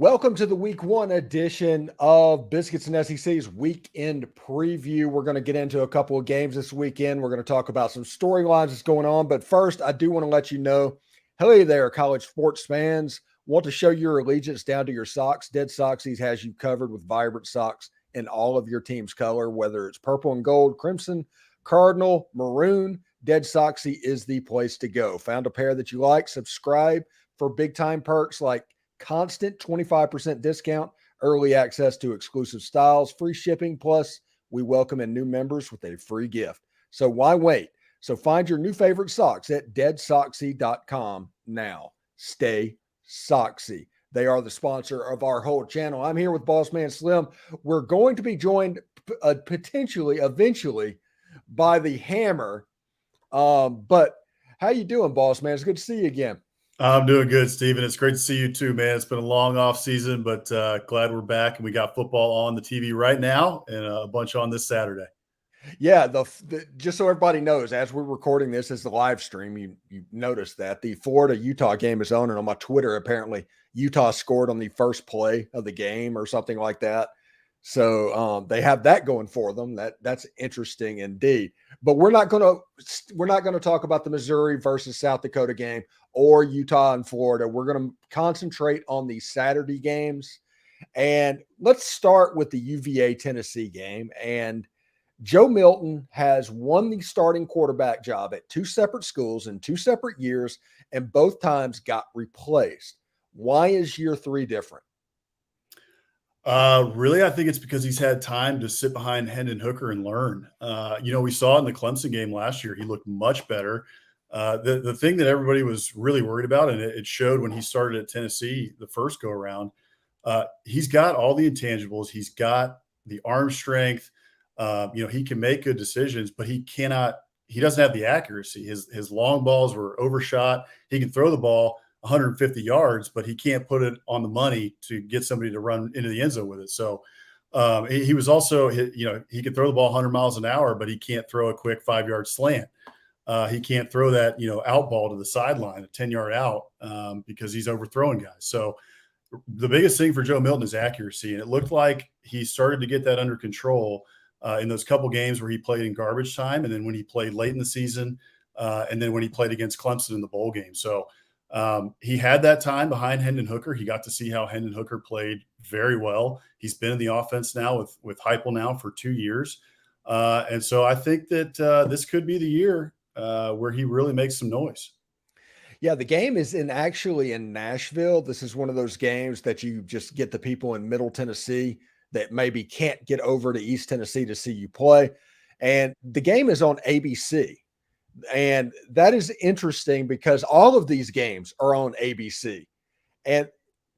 Welcome to the week one edition of Biscuits and SEC's weekend preview. We're going to get into a couple of games this weekend. We're going to talk about some storylines that's going on. But first, I do want to let you know, hey there, college sports fans. Want to show your allegiance down to your socks? Dead Soxies has you covered with vibrant socks in all of your team's color, whether it's purple and gold, crimson, cardinal, maroon. Dead Soxy is the place to go. Found a pair that you like? Subscribe for big-time perks like constant 25% discount, early access to exclusive styles, free shipping, plus we welcome in new members with a free gift. So why wait? So find your new favorite socks at deadsoxy.com now. Stay Soxy. They are the sponsor of our whole channel. I'm here with Boss Man Slim. We're going to be joined potentially, eventually, by the Hammer. But how you doing, Boss Man? It's good to see you again. I'm doing good, Steven. It's great to see you too, man. It's been a long off season, but glad we're back and we got football on the TV right now and a bunch on this Saturday. Yeah, just so everybody knows, as we're recording this as the live stream, you noticed that the Florida-Utah game is on, and on my Twitter, apparently Utah scored on the first play of the game or something like that. So they have that going for them. That's interesting indeed. But we're not going to talk about the Missouri versus South Dakota game or Utah and Florida. We're going to concentrate on the Saturday games. And let's start with the UVA Tennessee game. And Joe Milton has won the starting quarterback job at two separate schools in 2 separate years, and both times got replaced. Why is year 3 different? Really, I think it's because he's had time to sit behind Hendon Hooker and learn. We saw in the Clemson game last year, he looked much better. The thing that everybody was really worried about, and it showed when he started at Tennessee the first go around, he's got all the intangibles. He's got the arm strength. He can make good decisions, but he doesn't have the accuracy. His long balls were overshot. He can throw the ball 150 yards, but he can't put it on the money to get somebody to run into the end zone with it. So he was also, he could throw the ball 100 miles an hour, but he can't throw a quick 5-yard slant. He can't throw that, out ball to the sideline, a 10-yard out, because he's overthrowing guys. So the biggest thing for Joe Milton is accuracy. And it looked like he started to get that under control in those couple games where he played in garbage time. And then when he played late in the season, and then when he played against Clemson in the bowl game. So he had that time behind Hendon Hooker. He got to see how Hendon Hooker played very well. He's been in the offense now with Heupel now for 2 years. And so I think that this could be the year where he really makes some noise. Yeah, the game is actually in Nashville. This is one of those games that you just get the people in Middle Tennessee that maybe can't get over to East Tennessee to see you play. And the game is on ABC. And that is interesting because all of these games are on ABC. And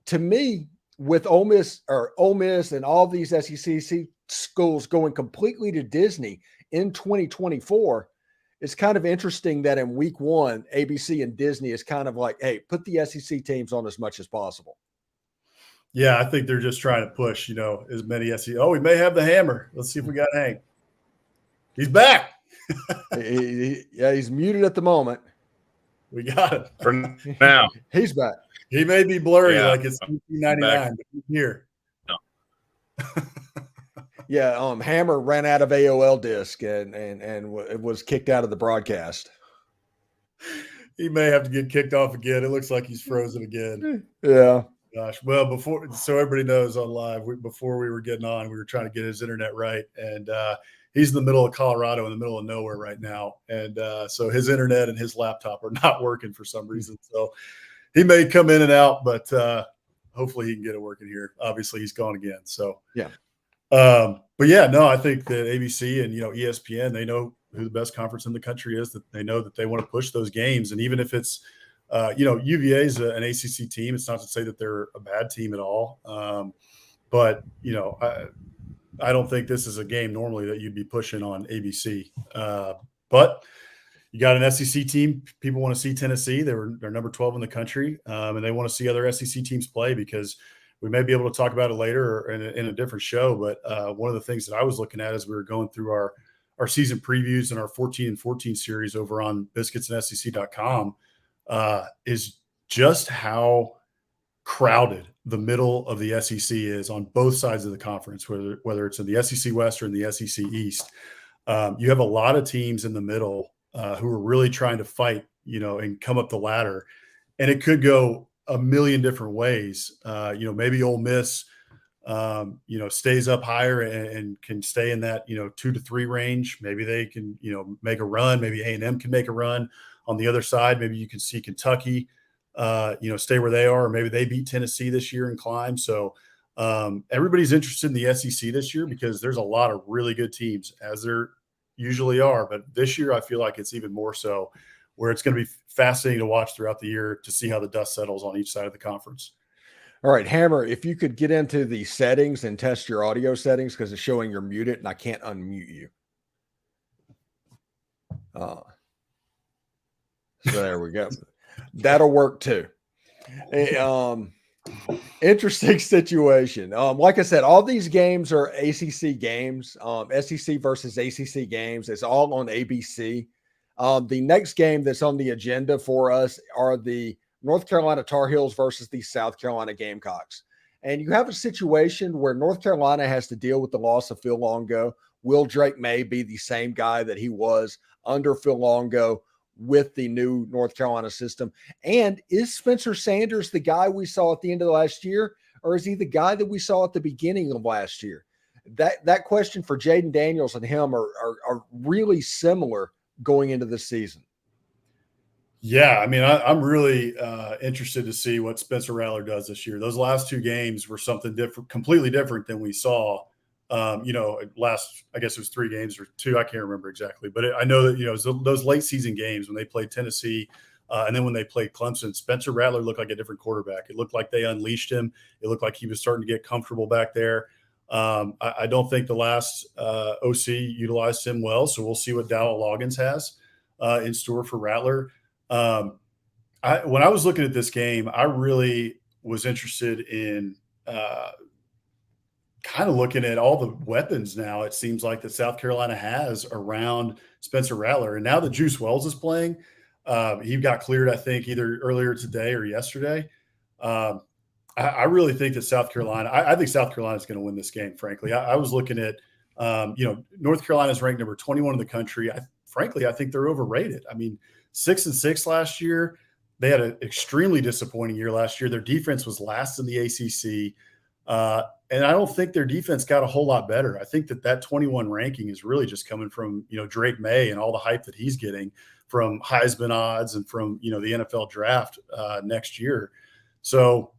to me, with Ole Miss and all these SEC schools going completely to Disney in 2024, it's kind of interesting that in week 1, ABC and Disney is kind of like, hey, put the SEC teams on as much as possible. Yeah, I think they're just trying to push, as many SEC. Oh, we may have the Hammer. Let's see if we got Hank. He's back. He's muted at the moment. We got it for now. He's back. He may be blurry like it's 1999, but he's here. No. Yeah, Hammer ran out of AOL disk and it was kicked out of the broadcast. He may have to get kicked off again. It looks like he's frozen again. Yeah. Gosh. Well, so everybody knows on live, before we were getting on, we were trying to get his internet right, and he's in the middle of Colorado, in the middle of nowhere right now. And so his internet and his laptop are not working for some reason. So he may come in and out, but hopefully he can get it working here. Obviously he's gone again. So, yeah. But yeah, no, I think that ABC and, ESPN, they know who the best conference in the country is, that they know that they want to push those games. And even if it's, UVA is an ACC team, it's not to say that they're a bad team at all. But, I don't think this is a game normally that you'd be pushing on ABC. But you got an SEC team. People want to see Tennessee. They're number 12 in the country, and they want to see other SEC teams play, because we may be able to talk about it later or in a different show. But one of the things that I was looking at as we were going through our season previews and our 14 and 14 series over on biscuitsandsec.com is just how crowded the middle of the SEC is on both sides of the conference, whether it's in the SEC West or in the SEC East. You have a lot of teams in the middle who are really trying to fight, and come up the ladder. And it could go a million different ways. Maybe Ole Miss, stays up higher and can stay in that, 2 to 3 range. Maybe they can, make a run. Maybe A&M can make a run on the other side. Maybe you can see Kentucky, stay where they are, or maybe they beat Tennessee this year and climb. So everybody's interested in the SEC this year because there's a lot of really good teams, as there usually are. But this year, I feel like it's even more so, where it's going to be fascinating to watch throughout the year to see how the dust settles on each side of the conference. All right, Hammer, if you could get into the settings and test your audio settings, because it's showing you're muted and I can't unmute you. So there we go. That'll work too. Interesting situation. Like I said, all these games are ACC games, SEC versus ACC games. It's all on ABC. The next game that's on the agenda for us are the North Carolina Tar Heels versus the South Carolina Gamecocks. And you have a situation where North Carolina has to deal with the loss of Phil Longo. Will Drake May be the same guy that he was under Phil Longo with the new North Carolina system? And is Spencer Sanders the guy we saw at the end of last year, or is he the guy that we saw at the beginning of last year? That question for Jaden Daniels and him are really similar going into this season. Yeah, I mean, I'm really interested to see what Spencer Rattler does this year. Those last 2 games were something different, completely different than we saw. I guess it was 3 games or 2. I can't remember exactly, but I know that, it was those late season games when they played Tennessee and then when they played Clemson, Spencer Rattler looked like a different quarterback. It looked like they unleashed him. It looked like he was starting to get comfortable back there. I don't think the last OC utilized him well, so we'll see what Dowell Loggins has in store for Rattler. When I was looking at this game, I really was interested in kind of looking at all the weapons now it seems like that South Carolina has around Spencer Rattler. And now that Juice Wells is playing, he got cleared, I think, either earlier today or yesterday. I really think that South Carolina – I think South Carolina is going to win this game, frankly. I was looking at North Carolina is ranked number 21 in the country. Frankly, I think they're overrated. I mean, 6-6 last year. They had an extremely disappointing year last year. Their defense was last in the ACC. And I don't think their defense got a whole lot better. I think that 21 ranking is really just coming from, Drake May and all the hype that he's getting from Heisman odds and from, the NFL draft next year. So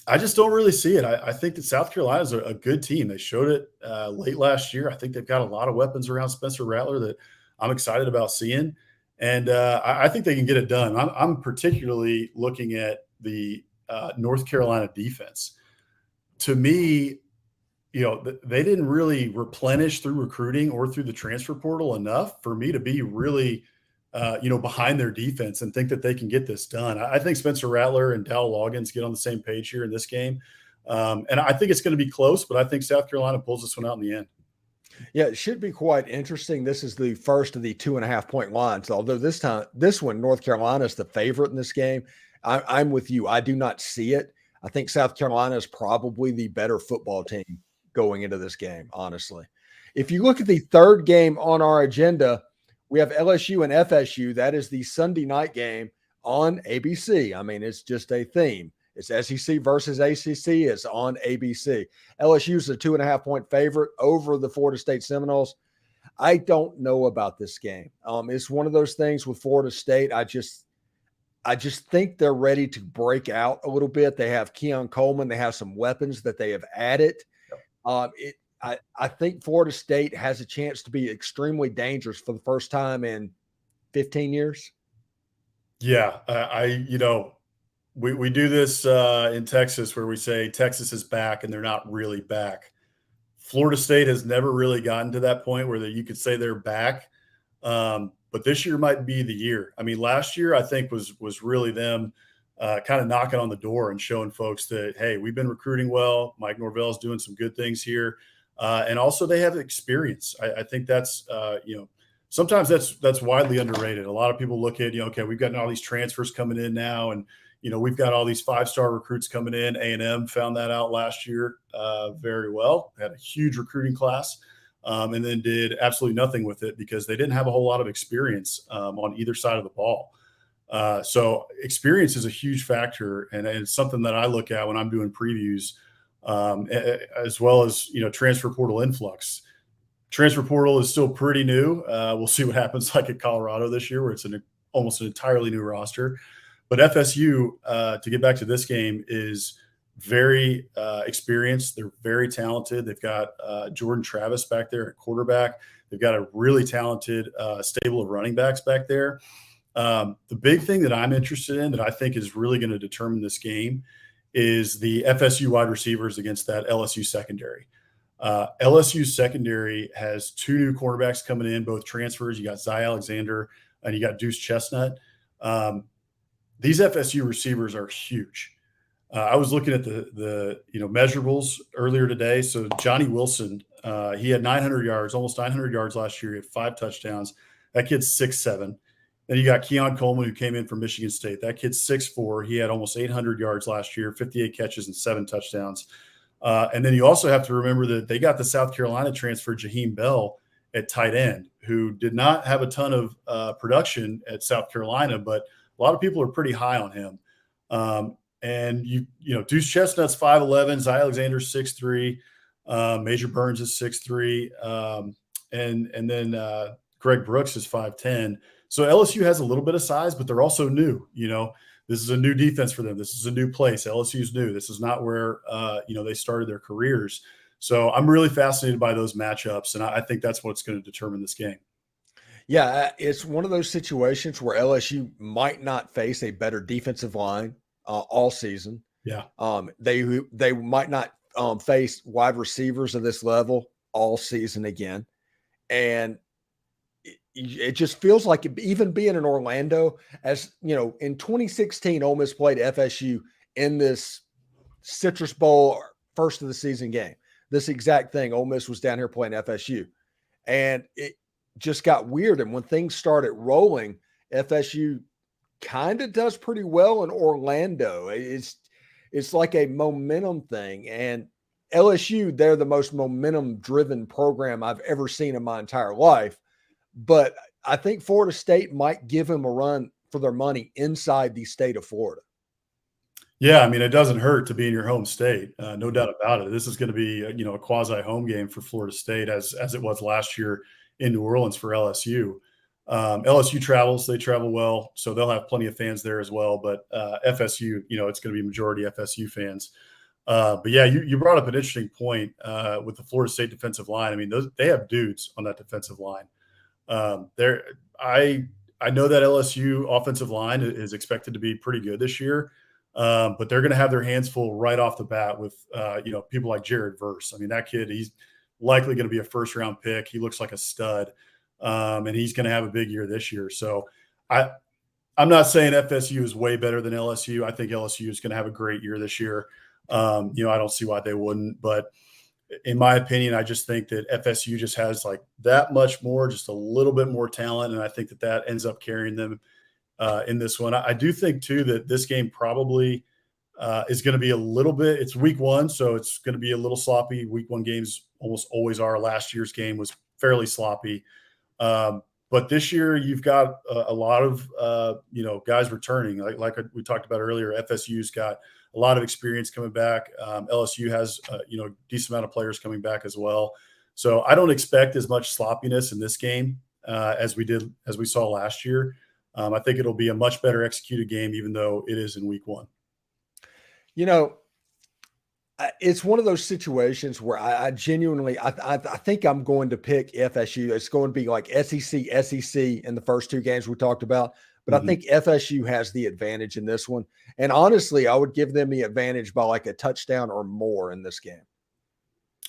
I just don't really see it. I think that South Carolina is a good team. They showed it late last year. I think they've got a lot of weapons around Spencer Rattler that I'm excited about seeing. And I think they can get it done. I'm particularly looking at the North Carolina defense. To me, they didn't really replenish through recruiting or through the transfer portal enough for me to be really, behind their defense and think that they can get this done. I think Spencer Rattler and Dowell Loggins get on the same page here in this game. And I think it's going to be close, but I think South Carolina pulls this one out in the end. Yeah, it should be quite interesting. This is the first of the 2.5-point lines. Although this one, North Carolina is the favorite in this game. I'm with you. I do not see it. I think South Carolina is probably the better football team going into this game, honestly. If you look at the third game on our agenda, we have LSU and FSU. That is the Sunday night game on ABC. I mean, it's just a theme. It's SEC versus ACC. It's on ABC. LSU is a 2.5-point favorite over the Florida State Seminoles. I don't know about this game. It's one of those things with Florida State. I just think they're ready to break out a little bit. They have Keon Coleman. They have some weapons that they have added. I think Florida State has a chance to be extremely dangerous for the first time in 15 years. Yeah, we do this in Texas where we say Texas is back and they're not really back. Florida State has never really gotten to that point where you could say they're back. But this year might be the year. I mean, last year I think was really them kind of knocking on the door and showing folks that, hey, we've been recruiting well. Mike Norvell's doing some good things here. And also they have experience. I think that's, sometimes that's widely underrated. A lot of people look at, okay, we've got all these transfers coming in now and, we've got all these 5-star recruits coming in. A&M found that out last year very well. They had a huge recruiting class and then did absolutely nothing with it because they didn't have a whole lot of experience on either side of the ball. So experience is a huge factor, and it's something that I look at when I'm doing previews, as well as, transfer portal influx. Transfer portal is still pretty new. We'll see what happens like at Colorado this year, where it's almost an entirely new roster. But FSU, to get back to this game, is very experienced. They're very talented. They've got Jordan Travis back there at quarterback. They've got a really talented stable of running backs back there. The big thing that I'm interested in that I think is really going to determine this game is the FSU wide receivers against that LSU secondary. LSU secondary has 2 new cornerbacks coming in, both transfers. You got Zy Alexander and you got Deuce Chestnut. These FSU receivers are huge. I was looking at the measurables earlier today. So Johnny Wilson, he had 900 yards, almost 900 yards last year. He had 5 touchdowns. That kid's 6'7". Then you got Keon Coleman, who came in from Michigan State. That kid's 6'4". He had almost 800 yards last year, 58 catches and 7 touchdowns. And then you also have to remember that they got the South Carolina transfer, Jaheim Bell, at tight end, who did not have a ton of production at South Carolina, but a lot of people are pretty high on him. And Deuce Chestnut's 5'11", Zy Alexander's 6'3", Major Burns is 6'3", and then Greg Brooks is 5'10". So LSU has a little bit of size, but they're also new. This is a new defense for them. This is a new place. LSU's new. This is not where they started their careers. So I'm really fascinated by those matchups, and I think that's what's going to determine this game. Yeah, it's one of those situations where LSU might not face a better defensive line all season. Yeah, they might not face wide receivers of this level all season again, and it just feels like even being in Orlando, as in 2016, Ole Miss played FSU in this Citrus Bowl first of the season game. This exact thing, Ole Miss was down here playing FSU, and it just got weird. And when things started rolling, FSU kind of does pretty well in Orlando. It's like a momentum thing, and LSU, they're the most momentum-driven program I've ever seen in my entire life. But I think Florida State might give them a run for their money inside the state of Florida. Yeah, I mean, it doesn't hurt to be in your home state, no doubt about it. This is going to be, a quasi-home game for Florida State, as it was last year in New Orleans for LSU. LSU travels; they travel well, so they'll have plenty of fans there as well. But FSU, it's going to be majority FSU fans. But yeah, you brought up an interesting point with the Florida State defensive line. I mean, they have dudes on that defensive line. I know that LSU offensive line is expected to be pretty good this year, but they're going to have their hands full right off the bat with people like Jared Verse. I mean, that kid, he's likely going to be a first-round pick. He looks like a stud, and he's going to have a big year this year. So I'm not saying FSU is way better than LSU. I think LSU is going to have a great year this year. I don't see why they wouldn't, but in my opinion, I just think that FSU just has like that much more, just a little bit more talent. And I think that ends up carrying them in this one. I do think too, that this game probably is going to be a little bit, it's week 1. So it's going to be a little sloppy. Week 1 games almost always are. Last year's game was fairly sloppy. But this year you've got a lot of, guys returning like we talked about earlier. FSU's got a lot of experience coming back. LSU has, decent amount of players coming back as well. So I don't expect as much sloppiness in this game as we saw last year. I think it'll be a much better executed game, even though it is in week 1. It's one of those situations where I genuinely, I think I'm going to pick FSU. It's going to be like SEC in the first 2 games we talked about. But I think FSU has the advantage in this one. And honestly, I would give them the advantage by like a touchdown or more in this game.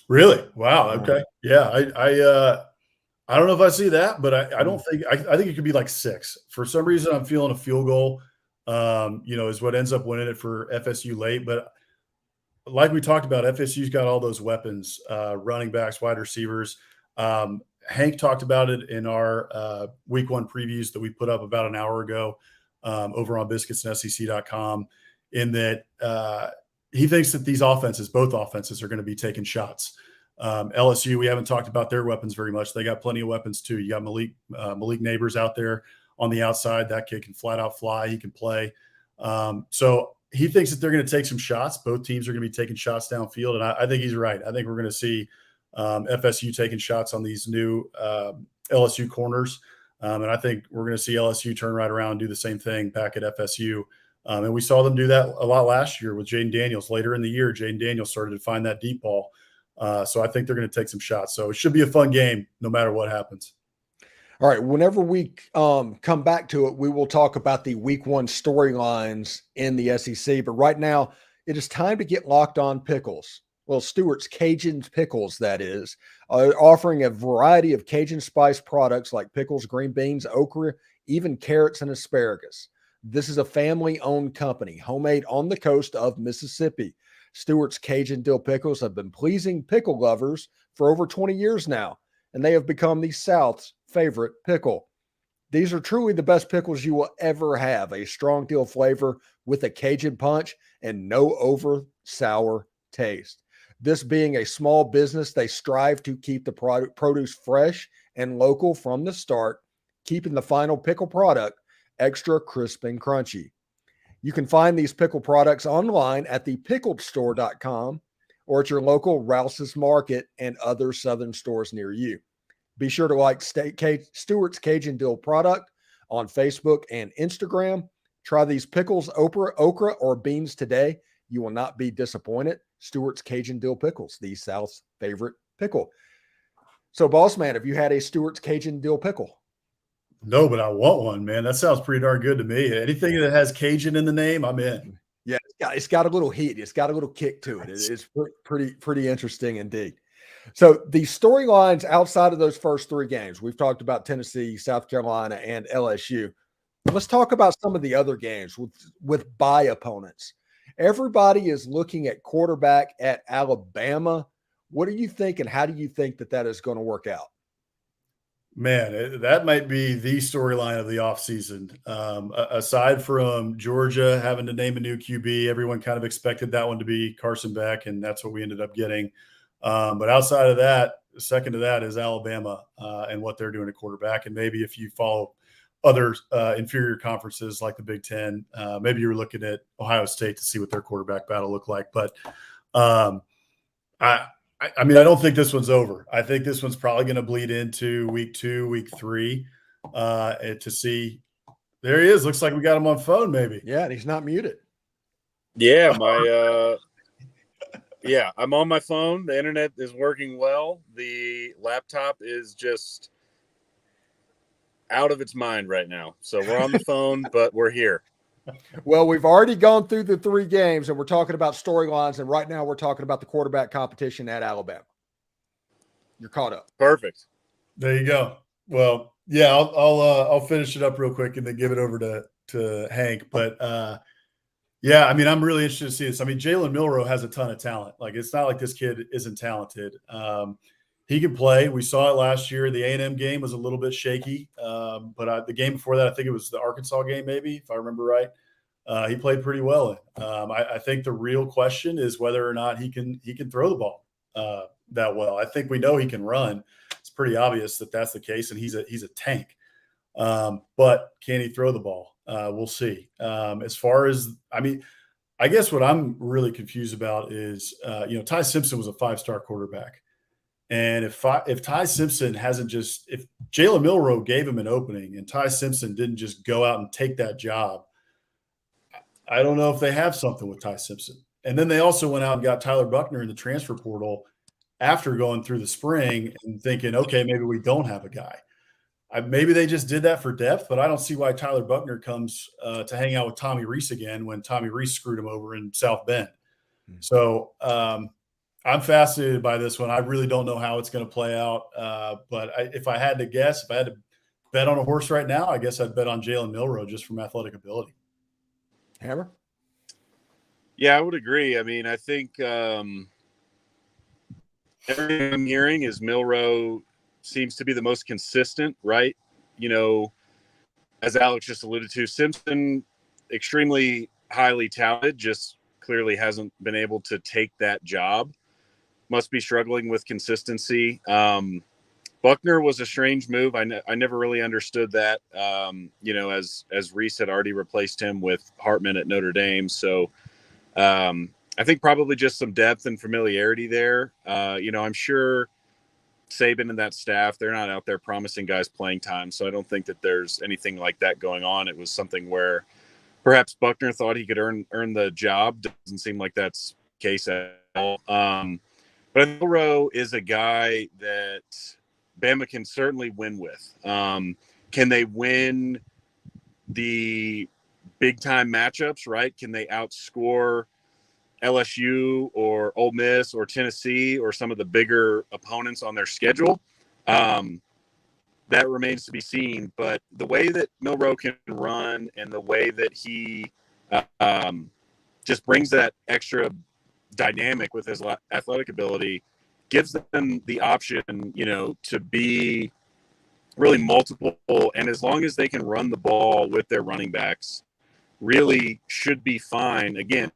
Really? Wow. Okay. Yeah. I don't know if I see that, but I don't think – I think it could be like 6. For some reason, I'm feeling a field goal, is what ends up winning it for FSU late. But like we talked about, FSU's got all those weapons, running backs, wide receivers. Hank talked about it in our week 1 previews that we put up about an hour ago. over on biscuits.sec.com, in that he thinks that these offenses, both offenses, are going to be taking shots. LSU, we haven't talked about their weapons very much. They got plenty of weapons too. You got Malik Neighbors out there on the outside. That kid can flat out fly. He can play. So he thinks that they're going to take some shots. Both teams are going to be taking shots downfield. And I think he's right. I think we're going to see FSU taking shots on these new LSU corners. And I think we're going to see LSU turn right around and do the same thing back at FSU. And we saw them do that a lot last year with Jaden Daniels. Later in the year, Jaden Daniels started to find that deep ball. So I think they're going to take some shots. So it should be a fun game no matter what happens. All right. Whenever we come back to it, we will talk about the week 1 storylines in the SEC. But right now, it is time to get locked on pickles. Well, Stewart's Cajun Pickles, that is, offering a variety of Cajun spice products like pickles, green beans, okra, even carrots and asparagus. This is a family-owned company, homemade on the coast of Mississippi. Stewart's Cajun Dill Pickles have been pleasing pickle lovers for over 20 years now, and they have become the South's favorite pickle. These are truly the best pickles you will ever have, a strong dill flavor with a Cajun punch and no over sour taste. This being a small business, they strive to keep the produce fresh and local from the start, keeping the final pickle product extra crisp and crunchy. You can find these pickle products online at thepickedstore.com or at your local Rouse's Market and other Southern stores near you. Be sure to like Stewart's Cajun Dill product on Facebook and Instagram. Try these pickles, okra, or beans today. You will not be disappointed. Stewart's Cajun Dill Pickles, the South's favorite pickle. So, boss man, have you had a Stewart's Cajun Dill pickle? No, but I want one, man. That sounds pretty darn good to me. Anything that has Cajun in the name, I'm in. Yeah, it's got a little heat. It's got a little kick to it. It's pretty interesting indeed. So the storylines outside of those first 3 games, we've talked about Tennessee, South Carolina, and LSU. Let's talk about some of the other games with bye opponents. Everybody is looking at quarterback at Alabama. What do you think, and how do you think that is going to work out? Man, that might be the storyline of the offseason. Aside from Georgia having to name a new QB, everyone kind of expected that one to be Carson Beck, and that's what we ended up getting. But outside of that, second to that is Alabama and what they're doing at quarterback. And maybe if you follow other inferior conferences like the Big Ten, maybe you're looking at Ohio State to see what their quarterback battle looked like. But I mean, I don't think this one's over. I think this one's probably going to bleed into week 2, week 3 to see. There he is. Looks like we got him on phone maybe. Yeah, and he's not muted. Yeah, I'm on my phone. The internet is working well. The laptop is just out of its mind right now. So we're on the phone, but we're here. Well, we've already gone through the 3 games, and we're talking about storylines, and right now we're talking about the quarterback competition at Alabama. You're caught up. Perfect. There you go. Well, yeah, I'll finish it up real quick and then give it over to Hank. But yeah, I mean, I'm really interested to see this. I mean, Jalen Milroe has a ton of talent. Like, it's not like this kid isn't talented. He can play. We saw it last year. The A&M game was a little bit shaky, but the game before that, I think it was the Arkansas game, maybe, if I remember right. He played pretty well in. I think the real question is whether or not he can throw the ball that well. I think we know he can run. It's pretty obvious that that's the case, and he's a tank. But can he throw the ball? We'll see. As far as, I mean, I guess what I'm really confused about is, Ty Simpson was a 5-star quarterback. And if Ty Simpson if Jalen Milroe gave him an opening and Ty Simpson didn't just go out and take that job, I don't know if they have something with Ty Simpson. And then they also went out and got Tyler Buckner in the transfer portal after going through the spring and thinking, okay, maybe we don't have a guy. Maybe they just did that for depth, but I don't see why Tyler Buckner comes to hang out with Tommy Rees again when Tommy Rees screwed him over in South Bend. Mm-hmm. So I'm fascinated by this one. I really don't know how it's going to play out. But if I had to guess, if I had to bet on a horse right now, I guess I'd bet on Jalen Milroe just from athletic ability. Hammer? Yeah, I would agree. I mean, I think everything I'm hearing is Milroe seems to be the most consistent, right? as Alex just alluded to, Simpson, extremely highly touted, just clearly hasn't been able to take that job. Must be struggling with consistency. Buckner was a strange move. I never really understood that, as Reese had already replaced him with Hartman at Notre Dame. So I think probably just some depth and familiarity there. I'm sure Saban and that staff, they're not out there promising guys playing time. So I don't think that there's anything like that going on. It was something where perhaps Buckner thought he could earn the job. Doesn't seem like that's the case at all. But Milroe is a guy that Bama can certainly win with. Can they win the big-time matchups, right? Can they outscore LSU or Ole Miss or Tennessee or some of the bigger opponents on their schedule? That remains to be seen. But the way that Milroe can run and the way that he just brings that extra dynamic with his athletic ability gives them the option, to be really multiple. And as long as they can run the ball with their running backs, really should be fine. Again,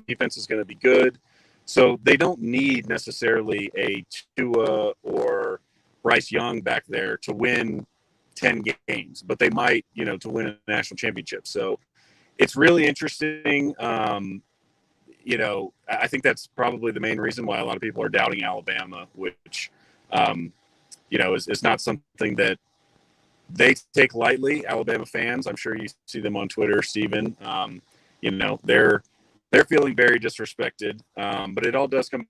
defense is going to be good. So they don't need necessarily a Tua or Bryce Young back there to win 10 games, but they might, to win a national championship. So it's really interesting. I think that's probably the main reason why a lot of people are doubting Alabama, which, is not something that they take lightly. Alabama fans, I'm sure you see them on Twitter, Steven. They're feeling very disrespected, but it all does come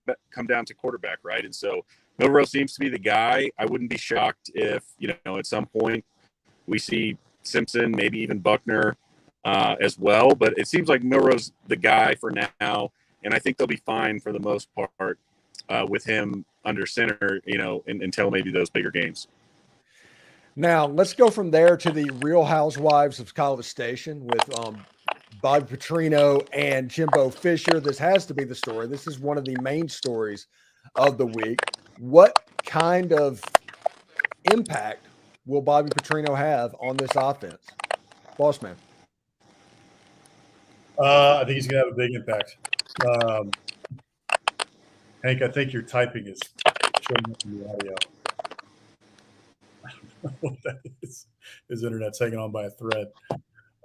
down to quarterback, right? And so Milroe seems to be the guy. I wouldn't be shocked if, at some point we see Simpson, maybe even Buckner as well. But it seems like Milroe's the guy for now, and I think they'll be fine for the most part with him under center, until maybe those bigger games. Now, let's go from there to the Real Housewives of College Station with Bobby Petrino and Jimbo Fisher. This has to be the story. This is one of the main stories of the week. What kind of impact will Bobby Petrino have on this offense? Boss man. I think he's going to have a big impact. Hank, I think your typing is showing up in the audio. I don't know what that is. His internet's hanging on by a thread.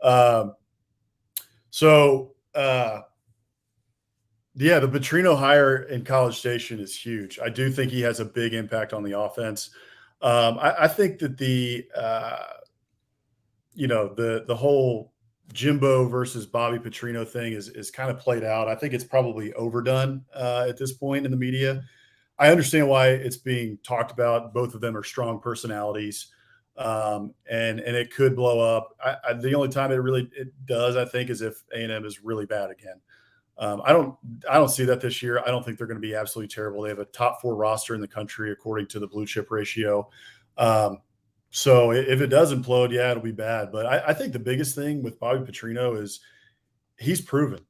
The Petrino hire in College Station is huge. I do think he has a big impact on the offense. I think that the whole Jimbo versus Bobby Petrino thing is kind of played out. I think it's probably overdone at this point in the media. I understand why it's being talked about. Both of them are strong personalities, and it could blow up. The only time it does, I think, is if A&M is really bad again. I don't see that this year. I don't think they're going to be absolutely terrible. They have a top 4 roster in the country according to the blue chip ratio. So if it does implode, yeah, it'll be bad. But I think the biggest thing with Bobby Petrino is he's proven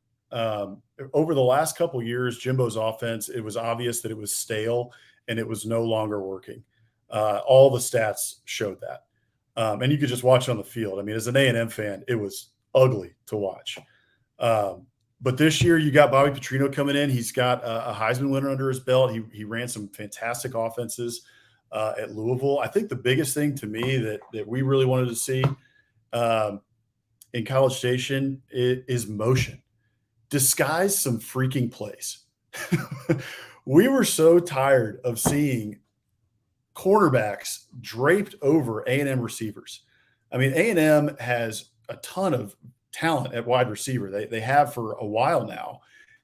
over the last couple of years, Jimbo's offense, it was obvious that it was stale and it was no longer working. All the stats showed that. And you could just watch it on the field. I mean, as an A&M fan, it was ugly to watch. But this year you got Bobby Petrino coming in. He's got a Heisman winner under his belt. He ran some fantastic offenses at Louisville. I think the biggest thing to me that we really wanted to see in College Station is motion. Disguise some freaking plays. We were so tired of seeing cornerbacks draped over A&M receivers. I mean, A&M has a ton of talent at wide receiver. They have for a while now.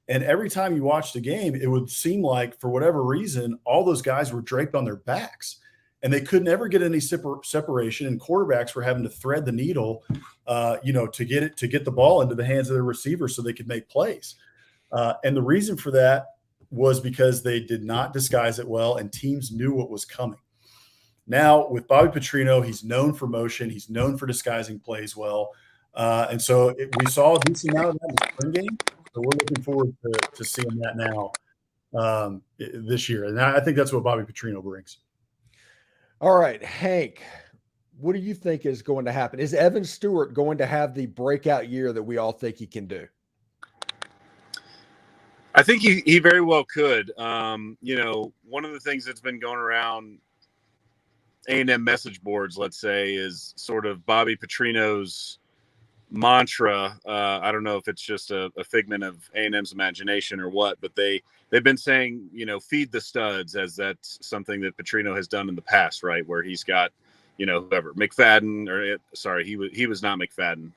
And every time you watch the game, it would seem like, for whatever reason, all those guys were draped on their backs and they could never get any separation. And quarterbacks were having to thread the needle, to get the ball into the hands of their receivers so they could make plays. And the reason for that was because they did not disguise it well and teams knew what was coming. Now with Bobby Petrino, he's known for motion. He's known for disguising plays well. And so we saw a decent amount of that in the spring game. So we're looking forward to seeing that now this year. And I think that's what Bobby Petrino brings. All right, Hank, what do you think is going to happen? Is Evan Stewart going to have the breakout year that we all think he can do? I think he very well could. You know, one of the things that's been going around A&M message boards, let's say, is sort of Bobby Petrino's mantra. I don't know if it's just a figment of A&M's imagination or what, but they've been saying, you know, feed the studs, as that's something that Petrino has done in the past, right? Where he's got, you know, whoever, McFadden, or sorry, he was not McFadden,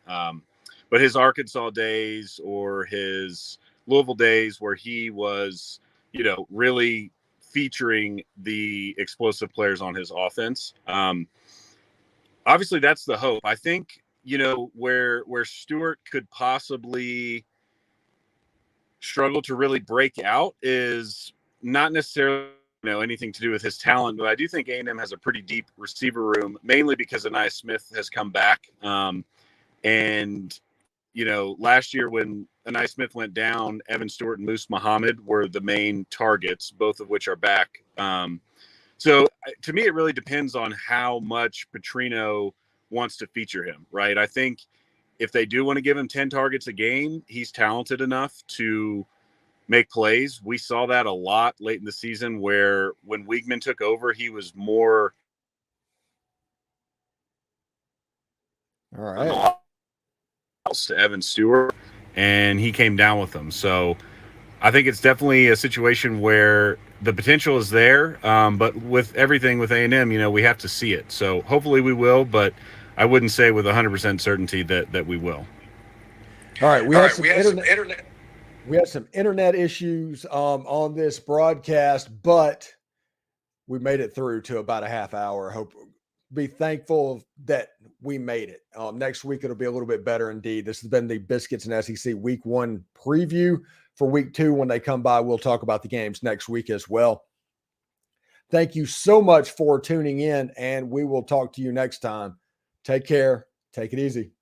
but his Arkansas days or his Louisville days where he was, you know, really featuring the explosive players on his offense. Obviously that's the hope. I think, you know, where Stewart could possibly struggle to really break out is not necessarily, you know, anything to do with his talent, but I do think A&M has a pretty deep receiver room, mainly because Anais Smith has come back. And, you know, last year when Anais Smith went down, Evan Stewart and Moose Muhammad were the main targets, both of which are back. So to me, it really depends on how much Petrino wants to feature him, right? I think if they do want to give him 10 targets a game, he's talented enough to make plays. We saw that a lot late in the season where when Weigman took over, he was more all right to Evan Stewart, and he came down with them. So I think it's definitely a situation where the potential is there, but with everything with A&M, you know, we have to see it. So hopefully we will, but I wouldn't say with 100% certainty that we will. All right, we had some internet issues on this broadcast, but we made it through to about a half hour. Hope be thankful that we made it. Next week it'll be a little bit better indeed. This has been the Biscuits and SEC Week 1 preview. For Week 2, when they come by, we'll talk about the games next week as well. Thank you so much for tuning in, and we will talk to you next time. Take care. Take it easy.